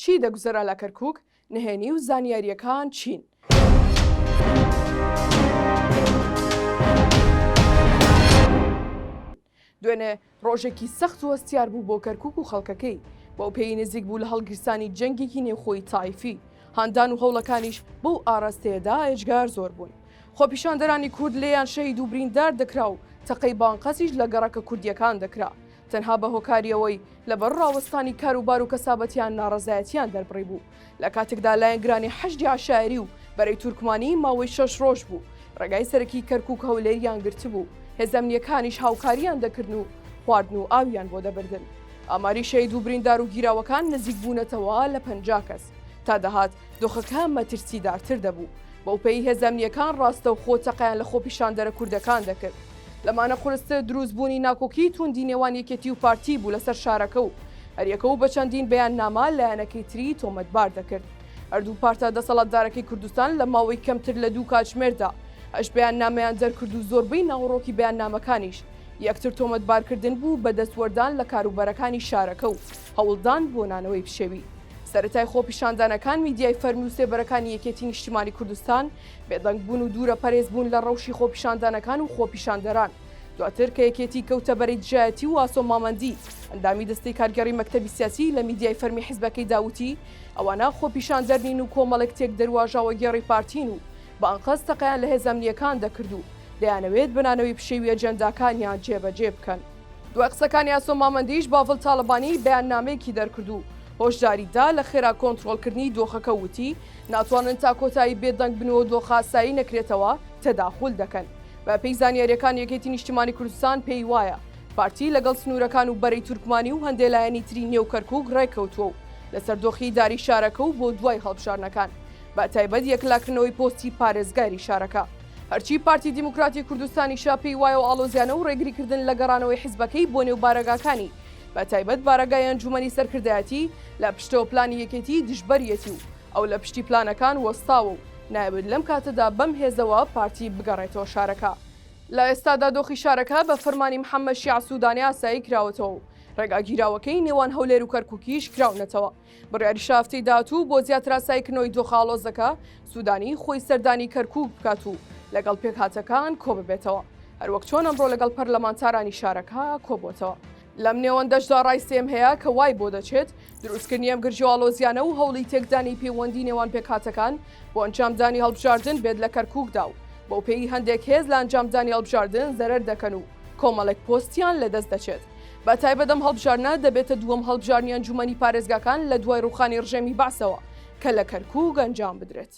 چی دەگوزەرە لە کەرکووک نهێنی و زانیاریەکان چین. دوێنێ ڕۆژێکی سەخت و هەستیار بوو بۆ کەرکووک و خەڵکەکەی بۆ پێی نزیک بوو لە هەڵگیرسانی جەنگێکی نێوخۆی تایفی هاندان و هەوڵەکانیش بەو ئاراستەیەدا ئێجگار زۆر بوون. خۆپیشاندەرانی کورد لێیان شەهید و بریندار دەکرا و تەقەی بانقەسیش لە گەڕەکە کوردیەکان دەکرا تەنها بە هۆکاریەوەی لەبەر ڕاوەستانی کاروبار و کەسابەتیان ناڕەزایەتیان دەربڕی بوو. لە کاتێکدا لایەنگرانی حەشدی عەشایری و بەرەی تورکمانی ماوەی 6 ڕۆژ بوو ڕێگای سەرەکی کەرکووک هەولێریان گرت بوو هێزەمنیەکانیش هاوکاریان دەکردن و خواردن و ئاویان بۆ دەبردن. ئاماری شەهید و بریندار و گیراوەکان نزیک بوونەتەوە لە 50 کەس تا دەهات دۆخەکە مەترسیدارتر دەبوو بەو پێی هێزەمنیەکان ڕاستە و خۆتەقیان لە خۆپیشاندەرە کوردەکان دەکرد. لەمانە قورستە دروستبوونی ناکۆکی توندی نێوان یەکێتی و پارتی بوو لەسەر شارەکە و هەریەکە و بە چەندین بەیان ناما لایەنەکەی تری تۆمەتبار دەکرد. هەردوو پارتە دەسەڵاتدارەکەی کوردستان لە ماوەی کەمتر لە 2 کاتژمێردا ئەش بەیان نامەیان دەرکرد و زۆربەی ناوەڕۆکی بەیان نامەکانیش یەکتر تۆمەتبارکردن بوو بە دەستوەردان لە کاروبەرەکانی شارەکە و هەوڵدان بۆ نانەوەی پشێوی. سەرەتای خۆپیشاندانەکان میدیای فەرمی و سێبەرەکانی یەکێتی نیشتیمانی کوردستان بێدەنگبوون و دوورە پەرێزبوون لە ڕەوشی خۆپیشاندانەکان و خۆپیشاندەران. دواتر کە یەکێتی کەوتە بەرەی دژایەتی و ئاسۆمامەندی ئەندامی دەستەی کارگەڕی مەکتەبی سیاسی لە میدیای فەرمی حیزبەکەی داوتی ئەوانە خۆپیشاندەرنین و کۆمەڵێک تێک دەرواژاوە گێڕی پارتین و بە ئەنقەس تەقەیان لە هێزەمنیەکان دەکرد و دەیانەوێت بنانەوەی پشێوی ئەجەنداکانیان جێبەجێ بکەن. دوای قسەکانی ئاسۆمامەندیش باڤڵ تاڵبانی بەیاننامەیەکی دەرکردو هۆشداریدا لە خێرا کۆنتڕۆڵکردنی دۆخەکە وتی ناتوانن تا کۆتایی بێدەنگ بنەوە دۆخە ئاسایی نەکرێتەوە تەداخل دەکەن. بە پێی زانیاریەکان یەکێتی نیشتیمانی کوردستان پێی وایە پارتی لەگەڵ سنوورەکان و بەرەی تورکمانی و هەندێک لایەنی تری نێو کەرکووک ڕێککەوتووە و لەسەر دۆخی داری شارەکە و بۆ دوای هەڵبژارنەکان بە تایبەت یەکلاکردنەوەی پۆستی پارێزگاری شارەکە. هەرچی پارتی دیموکراتی کوردستانی شاپی وایە و ئاڵۆزیانە و ڕێگریکردن لە گەڕانەوەی حیزبەکەی بۆ نێو بارەگاکانی بە تایبەت بارەگای ئەنجومەنی سەرکردایەتی لە پشتەوە پلانی یەکێتی دژبەرەتی و ئەو لە پشتی پلانەکان وەستاوە و نایبێت لەم کاتەدا بەم هێزەوە پارتی بگەڕێتەوە شارەکە. لە ئێستادا دۆخی شارەکە بە فەرمانی محەممەد شیع سوودانی ئاسایی کراوەتەوە و ڕێگاگیراوەکەی نێوان هەولێر و کەرکووکیش کراونەتەوە. بڕیاری شافتەی داهاتوو بۆ زیاتر ئاساییکردنەوەی دۆخاڵۆزەکە سوودانی خۆی سەردانی کەرکووک بکات و لەگەڵ پێکهاتەکان کۆ ببێتەوە هەروەک چۆن ئەمڕۆ لەگەڵ پەرلەمانتارانی شارەکە کۆبووتەوە. لەم نێوەندەشدا ڕای سێم هەیە کە وای بۆ دەچێت دروستکردنی ئەم گرژوەڵۆزیانە و هەوڵی تێکدانی پەیوەندی نێوان پێکهاتەکان بۆ ئەنجامدانی هەڵبژاردن بێت لە کەرکووکدا و بۆ پێی هەندێک هێز لە ئەنجامدانی هەڵبژاردن زەرەر دەکەن و کۆمەڵێک پۆستیان لەدەست دەچێت. بە تایبەت ئەم هەڵبژاردنە دەبێتە دووەم هەڵبژاردننی ئەنجومەنی پارێزگاکان لە دوای ڕووخانی ڕژێمی باسەوە کە لە کەرکووک ئەنجام بدرێت.